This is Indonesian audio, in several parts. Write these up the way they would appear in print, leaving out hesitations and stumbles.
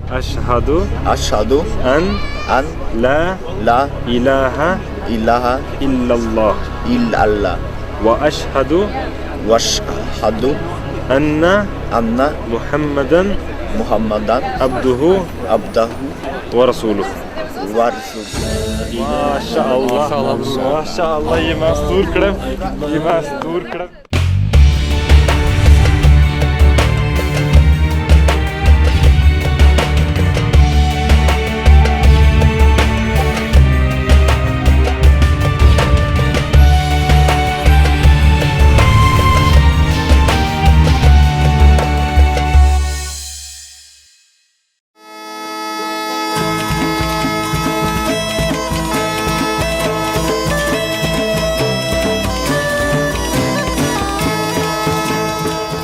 Asyhadu Asyhadu an an la la ilaha ilaha illallah illallah wa asyhadu wasyhadu anna anna Muhammadan Muhammadan abduhu abdahu wa rasuluh. wa rasuluh. Masyaallah. Masyaallah, ye mastur kram. Ye mastur kram.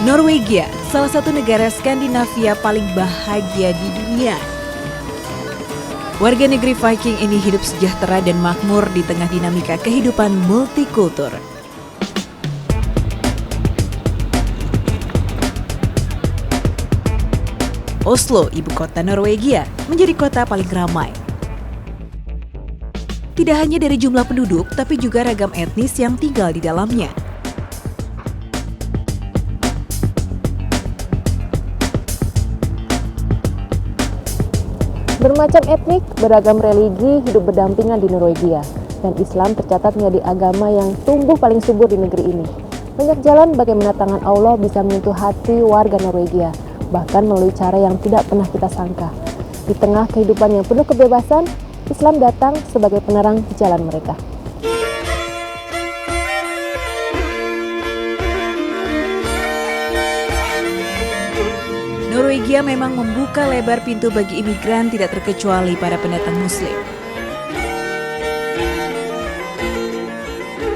Norwegia, salah satu negara Skandinavia paling bahagia di dunia. Warga negeri Viking ini hidup sejahtera dan makmur di tengah dinamika kehidupan multikultur. Oslo, ibu kota Norwegia, menjadi kota paling ramai. Tidak hanya dari jumlah penduduk, tapi juga ragam etnis yang tinggal di dalamnya. Bermacam etnik, beragam religi hidup berdampingan di Norwegia, dan Islam tercatat menjadi agama yang tumbuh paling subur di negeri ini. Banyak jalan bagaimana tangan Allah bisa menyentuh hati warga Norwegia, bahkan melalui cara yang tidak pernah kita sangka. Di tengah kehidupan yang penuh kebebasan, Islam datang sebagai penerang di jalan mereka. Norwegia memang membuka lebar pintu bagi imigran, tidak terkecuali para pendatang Muslim.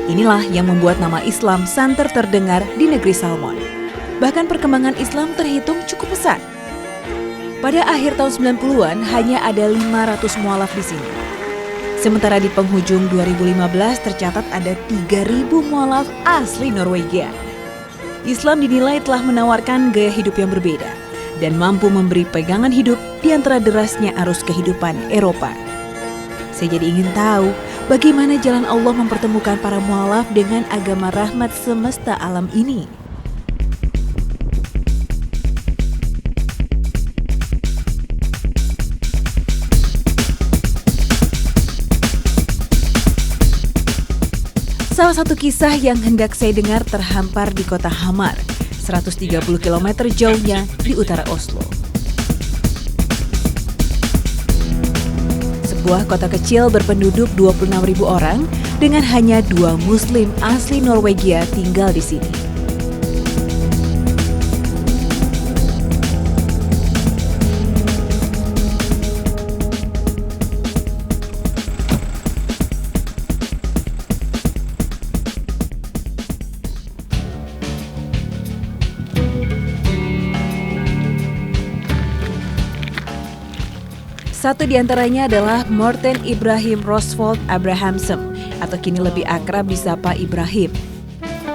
Inilah yang membuat nama Islam santer terdengar di negeri Salmon. Bahkan perkembangan Islam terhitung cukup pesat. Pada akhir tahun 90-an hanya ada 500 mualaf di sini. Sementara di penghujung 2015 tercatat ada 3.000 mualaf asli Norwegia. Islam dinilai telah menawarkan gaya hidup yang berbeda dan mampu memberi pegangan hidup di antara derasnya arus kehidupan Eropa. Saya jadi ingin tahu bagaimana jalan Allah mempertemukan para mualaf dengan agama rahmat semesta alam ini. Salah satu kisah yang hendak saya dengar terhampar di kota Hamar, 130 km jauhnya di utara Oslo. Sebuah kota kecil berpenduduk 26.000 orang dengan hanya 2 Muslim asli Norwegia tinggal di sini. Satu di antaranya adalah Morten Ibrahim Rosvold Abrahamsen, atau kini lebih akrab disapa Ibrahim.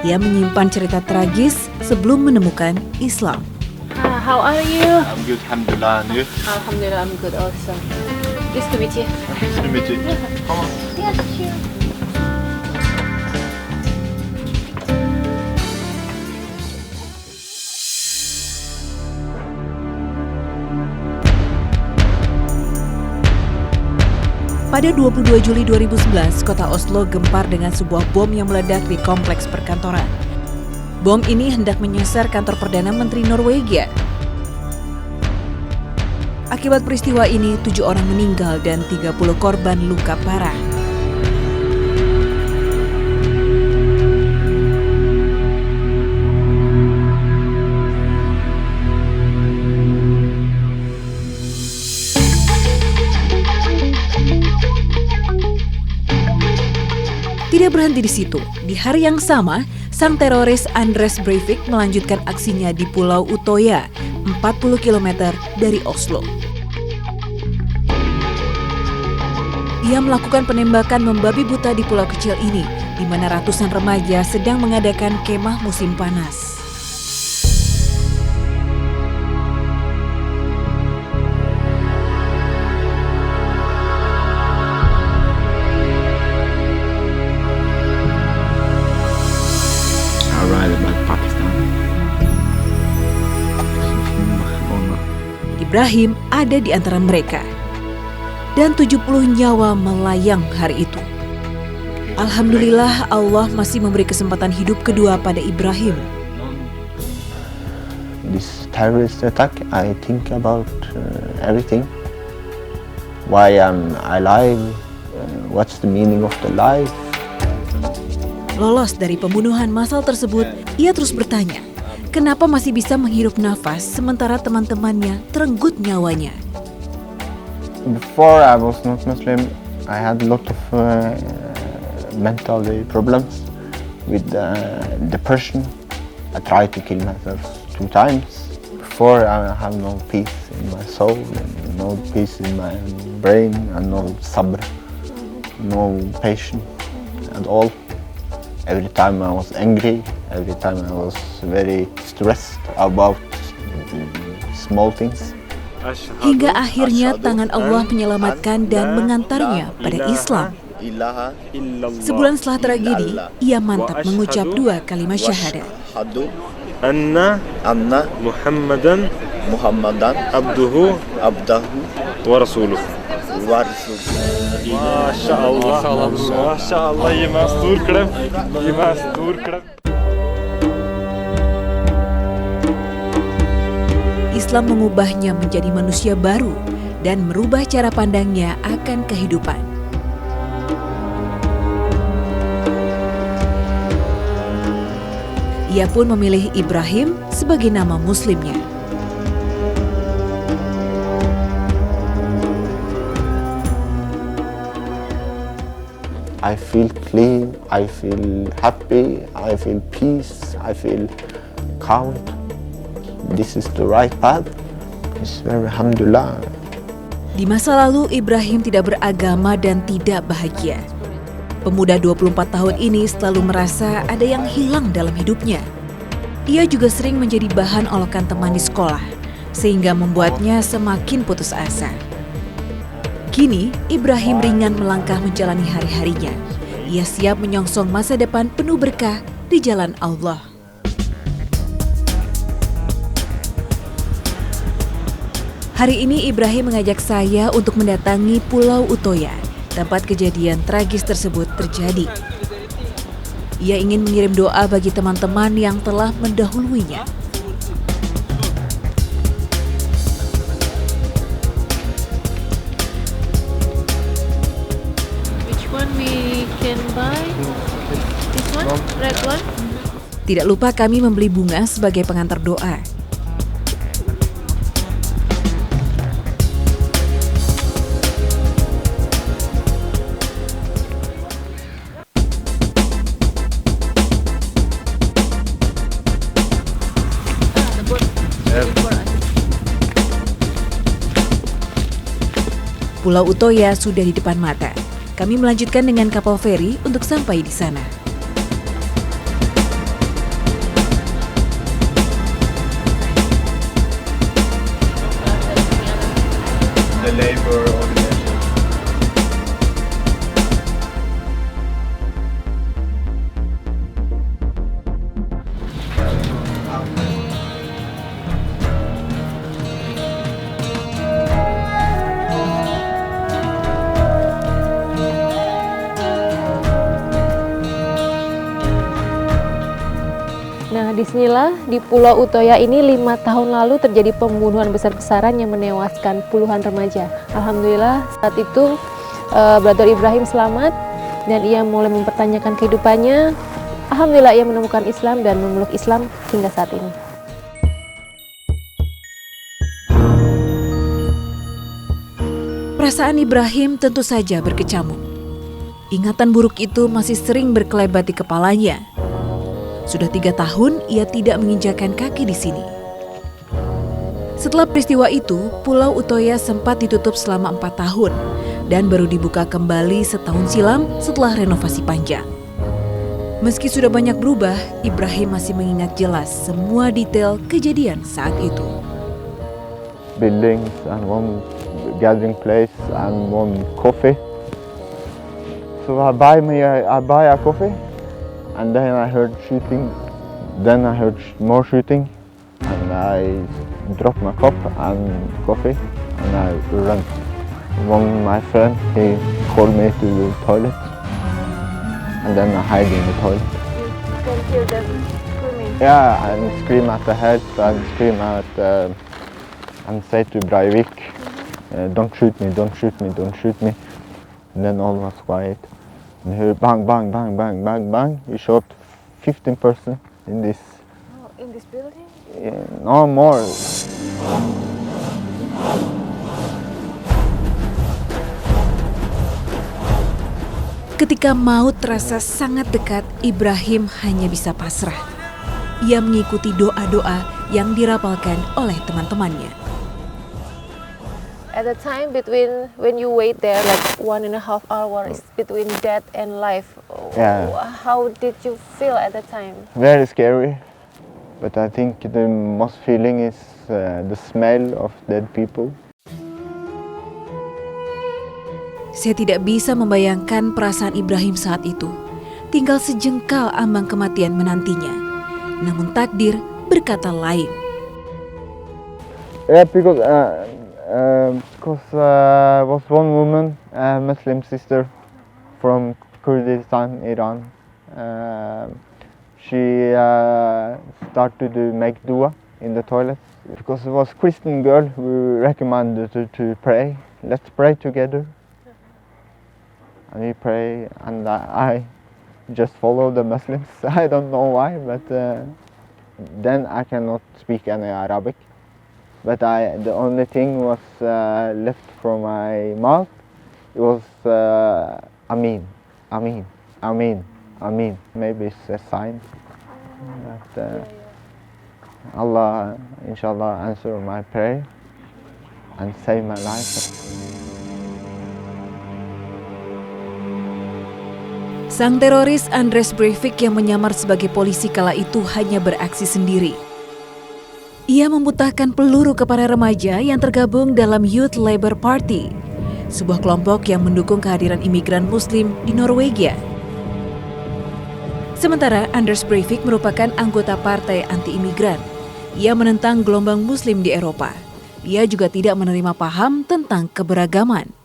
Ia menyimpan cerita tragis sebelum menemukan Islam. How are you? I'm good, alhamdulillah. And you? Alhamdulillah, I'm good also. Nice to meet you. Nice to meet you. Come on. Yes, sure. Pada 22 Juli 2011, kota Oslo gempar dengan sebuah bom yang meledak di kompleks perkantoran. Bom ini hendak menyasar kantor Perdana Menteri Norwegia. Akibat peristiwa ini, 7 orang meninggal dan 30 korban luka parah. Tidak berhenti di situ. Di hari yang sama, sang teroris Anders Breivik melanjutkan aksinya di Pulau Utoya, 40 km dari Oslo. Ia melakukan penembakan membabi buta di pulau kecil ini, di mana ratusan remaja sedang mengadakan kemah musim panas. Ibrahim ada di antara mereka. Dan 70 nyawa melayang hari itu. Alhamdulillah Allah masih memberi kesempatan hidup kedua pada Ibrahim. This terrorist attack, I think about everything. Why am I alive? What's the meaning of the life? Lolos dari pembunuhan massal tersebut, ia terus bertanya, kenapa masih bisa menghirup nafas sementara teman-temannya terenggut nyawanya. Before I was not Muslim, I had a lot of mental problems with depression. I tried to kill myself 2 times. Before, I have no peace in my soul, no peace in my brain, and no sabr, no patience at all. Every time I was angry, every time I was very stressed about small things. Hingga akhirnya tangan Allah menyelamatkan dan mengantarnya pada Islam. Sebulan setelah tragedi, ia mantap mengucap 2 kalimat syahadat. Anna Muhammadan abduhu wa rasuluh. Masya Allah, ye mastur kırım. Islam mengubahnya menjadi manusia baru dan merubah cara pandangnya akan kehidupan. Ia pun memilih Ibrahim sebagai nama muslimnya. I feel clean, I feel happy, I feel peace, I feel calm. This is the right path. Alhamdulillah. Di masa lalu, Ibrahim tidak beragama dan tidak bahagia. Pemuda 24 tahun ini selalu merasa ada yang hilang dalam hidupnya. Ia juga sering menjadi bahan olokan teman di sekolah, sehingga membuatnya semakin putus asa. Kini, Ibrahim ringan melangkah menjalani hari-harinya. Ia siap menyongsong masa depan penuh berkah di jalan Allah. Hari ini Ibrahim mengajak saya untuk mendatangi Pulau Utoya, tempat kejadian tragis tersebut terjadi. Ia ingin mengirim doa bagi teman-teman yang telah mendahuluinya. Which one we can buy? This one, red one? Tidak lupa kami membeli bunga sebagai pengantar doa. Pulau Utoya sudah di depan mata. Kami melanjutkan dengan kapal feri untuk sampai di sana. The labor organization. Nah, disinilah di Pulau Utoya ini 5 tahun lalu terjadi pembunuhan besar-besaran yang menewaskan puluhan remaja. Alhamdulillah saat itu Brother Ibrahim selamat dan ia mulai mempertanyakan kehidupannya. Alhamdulillah ia menemukan Islam dan memeluk Islam hingga saat ini. Perasaan Ibrahim tentu saja berkecamuk. Ingatan buruk itu masih sering berkelebat di kepalanya. Sudah 3 tahun ia tidak menginjakan kaki di sini. Setelah peristiwa itu, Pulau Utoya sempat ditutup selama 4 tahun dan baru dibuka kembali setahun silam setelah renovasi panjang. Meski sudah banyak berubah, Ibrahim masih mengingat jelas semua detail kejadian saat itu. Buildings and one gathering place and one coffee. So I buy a coffee. And then I heard shooting, then I heard more shooting, and I drop my cup and coffee and I run. One of my friend, he called me to the toilet and then I hide in the toilet. You can hear them screaming. Yeah, and scream at the head and scream at and say to Breivik, don't shoot me, don't shoot me, don't shoot me. And then all was quiet. And he bang, bang, bang, bang, bang, bang. He shot 15 person in this. Oh, in this building? No more. Ketika maut terasa sangat dekat, Ibrahim hanya bisa pasrah. Ia mengikuti doa-doa yang dirapalkan oleh teman-temannya. At the time between when you wait there, like 1.5 hours between death and life, Yeah. how did you feel at the time? Very scary. But I think the most feeling is the smell of dead people. Saya tidak bisa membayangkan perasaan Ibrahim saat itu. Tinggal sejengkal ambang kematian menantinya. Namun takdir berkata lain. Yeah, because was one woman, a Muslim sister from Kurdistan, Iran. She started to make dua in the toilet because it was Christian girl. We recommended to pray. Let's pray together. And we pray, and I just follow the Muslims. I don't know why, but then I cannot speak any Arabic. But the only thing was left from my mouth. It was Amin, Amin, Amin, Amin. Maybe it's a sign that Allah, inshallah, answer my prayer and save my life. Sang teroris Andres Breivik yang menyamar sebagai polisi kala itu hanya beraksi sendiri. Ia membutahkan peluru kepada remaja yang tergabung dalam Youth Labour Party, sebuah kelompok yang mendukung kehadiran imigran Muslim di Norwegia. Sementara Anders Breivik merupakan anggota partai anti-imigran. Ia menentang gelombang Muslim di Eropa. Ia juga tidak menerima paham tentang keberagaman.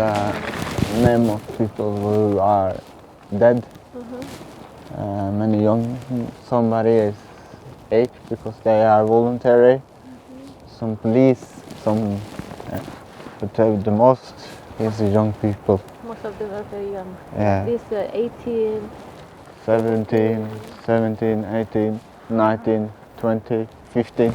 The name of people who are dead. Many young, somebody is 8 because they are voluntary. Some police, some, but the most is the young people. Most of them are very young. Yeah, This 18. 17, 18, 19, 20, 15.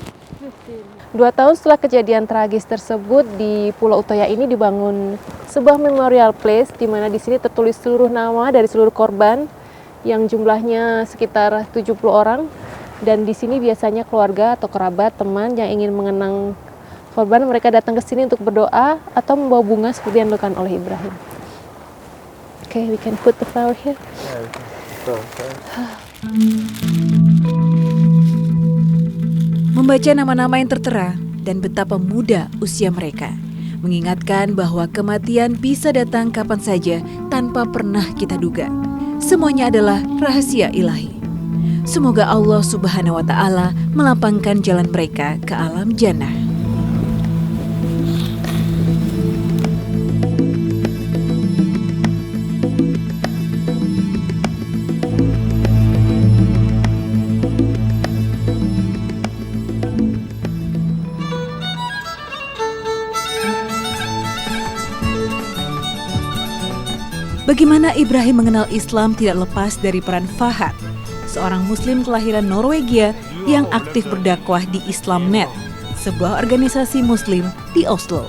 2 tahun setelah kejadian tragis tersebut, di Pulau Utoya ini dibangun sebuah memorial place di mana di sini tertulis seluruh nama dari seluruh korban yang jumlahnya sekitar 70 orang, dan di sini biasanya keluarga atau kerabat, teman yang ingin mengenang korban, mereka datang ke sini untuk berdoa atau membawa bunga seperti yang dilakukan oleh Ibrahim. Okay, we can put the flower here. Membaca nama-nama yang tertera dan betapa muda usia mereka, mengingatkan bahwa kematian bisa datang kapan saja tanpa pernah kita duga. Semuanya adalah rahasia ilahi. Semoga Allah Subhanahu wa Ta'ala melapangkan jalan mereka ke alam jannah. Bagaimana Ibrahim mengenal Islam tidak lepas dari peran Fahad, seorang Muslim kelahiran Norwegia yang aktif berdakwah di Islamnet, sebuah organisasi Muslim di Oslo.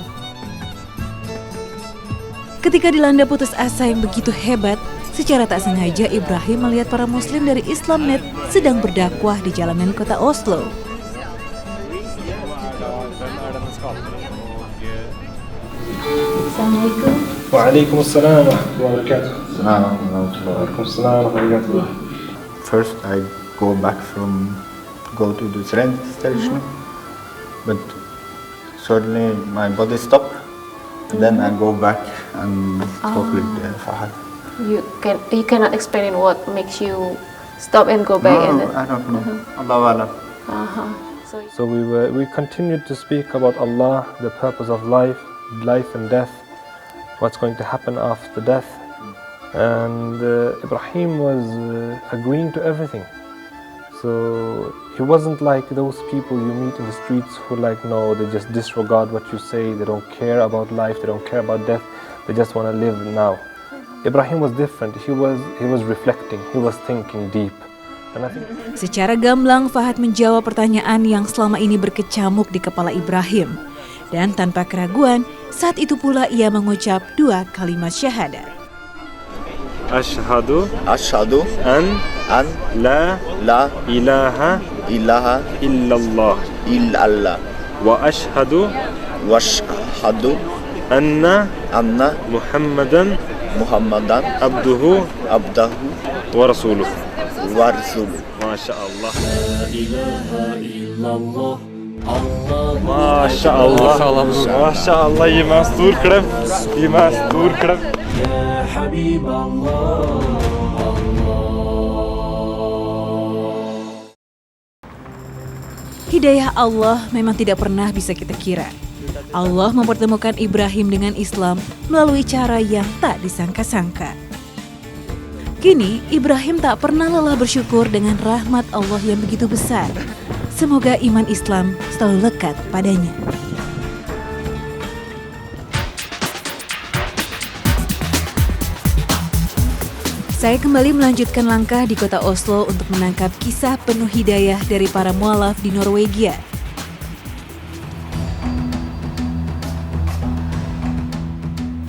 Ketika dilanda putus asa yang begitu hebat, secara tak sengaja Ibrahim melihat para Muslim dari Islamnet sedang berdakwah di jalanan kota Oslo. Assalamualaikum. Waalaikumsalam warahmatullahi wabarakatuh. Waalaikumsalam warahmatullahi wabarakatuh. Waalaikumsalam warahmatullahi wabarakatuh. First I go back from go to the train station, but suddenly my body stopped. Then I go back and talk with Fahad. You cannot explain what makes you stop and go back. No, I don't know. Allahu Alam. So we continued to speak about Allah, the purpose of life and death, what's going to happen after death. And Ibrahim was agreeing to everything. So he wasn't like those people you meet in the streets who no, they just disregard what you say, they don't care about life, they don't care about death, they just want to live now. Ibrahim was different, he was reflecting, he was thinking deep. And I think... Secara gamblang, Fahad menjawab pertanyaan yang selama ini berkecamuk di kepala Ibrahim. Dan tanpa keraguan, saat itu pula ia mengucap 2 kalimat syahadat. Ashhadu an la ilaha illallah illallah wa ashhadu anna Muhammadan abduhu wa rasuluh. Masya Allah. Masya Allah. Masya Allah. Yemas dur krem. Hidayah Allah memang tidak pernah bisa kita kira. Allah mempertemukan Ibrahim dengan Islam melalui cara yang tak disangka-sangka. Kini, Ibrahim tak pernah lelah bersyukur dengan rahmat Allah yang begitu besar. Semoga iman Islam selalu lekat padanya. Saya kembali melanjutkan langkah di kota Oslo untuk menangkap kisah penuh hidayah dari para mualaf di Norwegia.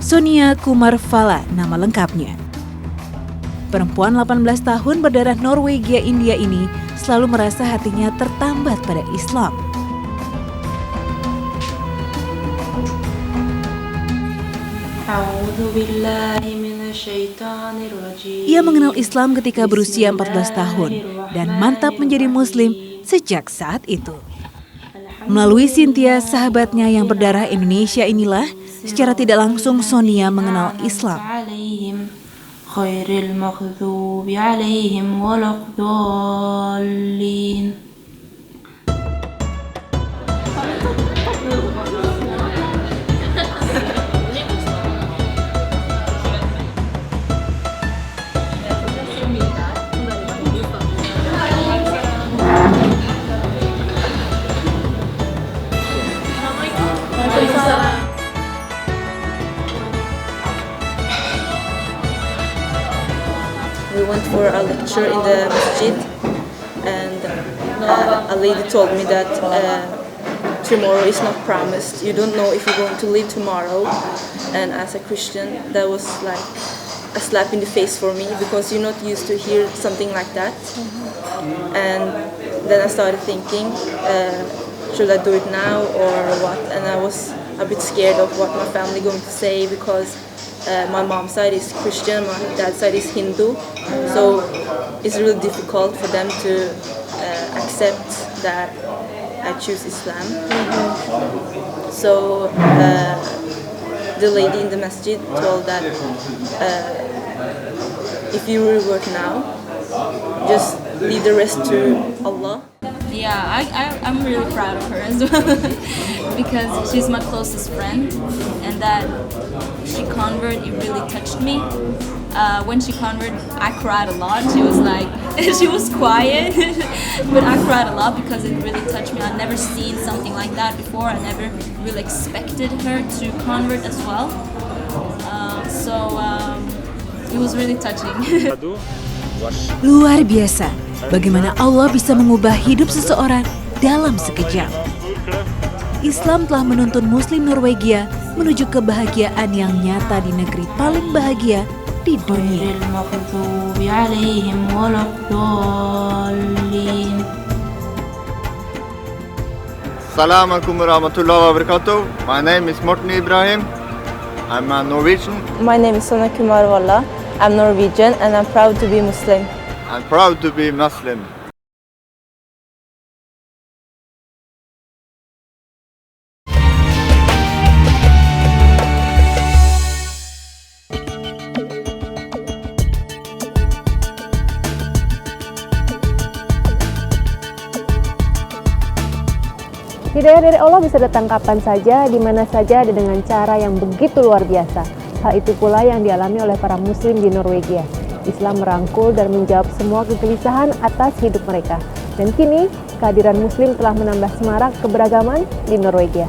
Sonia Kumarvala nama lengkapnya. Perempuan 18 tahun berdarah Norwegia India ini selalu merasa hatinya tertambat pada Islam. Ia mengenal Islam ketika berusia 14 tahun dan mantap menjadi Muslim sejak saat itu. Melalui Cynthia, sahabatnya yang berdarah Indonesia inilah, secara tidak langsung Sonia mengenal Islam. We went for a lecture in the masjid, and a lady told me that tomorrow is not promised. You don't know if you're going to live tomorrow. And as a Christian, that was like a slap in the face for me, because you're not used to hear something like that. And then I started thinking, should I do it now or what? And I was a bit scared of what my family going to say, because my mom's side is Christian, my dad's side is Hindu, so it's really difficult for them to accept that I choose Islam. So the lady in the masjid told that if you revert now, just leave the rest to Allah. Yeah, I'm really proud of her as well because she's my closest friend, and that she converted, it really touched me. When she converted, I cried a lot. She was like, she was quiet, but I cried a lot because it really touched me. I'd never seen something like that before. I never really expected her to convert as well. So it was really touching. Luar biasa, bagaimana Allah bisa mengubah hidup seseorang dalam sekejap. Islam telah menuntun Muslim Norwegia menuju kebahagiaan yang nyata di negeri paling bahagia di dunia. Assalamualaikum warahmatullahi wabarakatuh. My name is Morten Ibrahim. I'm a Norwegian. My name is Sonia Kumarvala. I'm Norwegian and I'm proud to be Muslim. I'm proud to be Muslim. Hidayah dari Allah bisa datang kapan saja, di mana saja, dan dengan cara yang begitu luar biasa. Hal itu pula yang dialami oleh para muslim di Norwegia. Islam merangkul dan menjawab semua kegelisahan atas hidup mereka. Dan kini, kehadiran muslim telah menambah semarak keberagaman di Norwegia.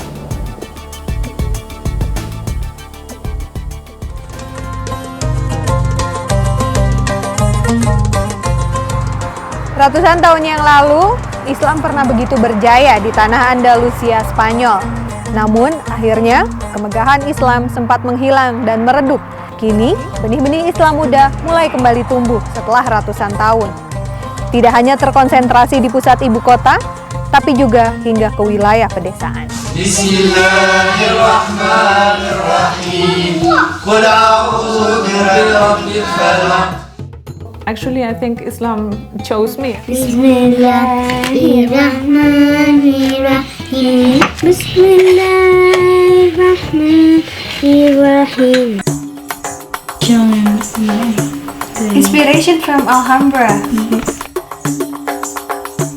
Ratusan tahun yang lalu, Islam pernah begitu berjaya di tanah Andalusia, Spanyol. Namun, akhirnya kemegahan Islam sempat menghilang dan meredup. Kini, benih-benih Islam muda mulai kembali tumbuh setelah ratusan tahun. Tidak hanya terkonsentrasi di pusat ibu kota, tapi juga hingga ke wilayah pedesaan. Bismillahirrahmanirrahim. Qul a'udzu birabbil falaq. Actually, I think Islam chose me. Bismillahirrahmanirrahim. Bismillahirrahmanirrahim. Inspiration from Alhambra.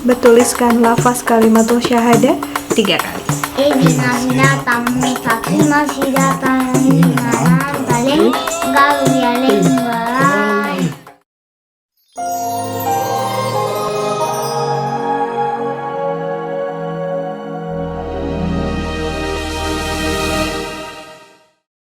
Bertuliskan lafaz kalimatul syahadah 3 kali. Bismillahirrahmanirrahim.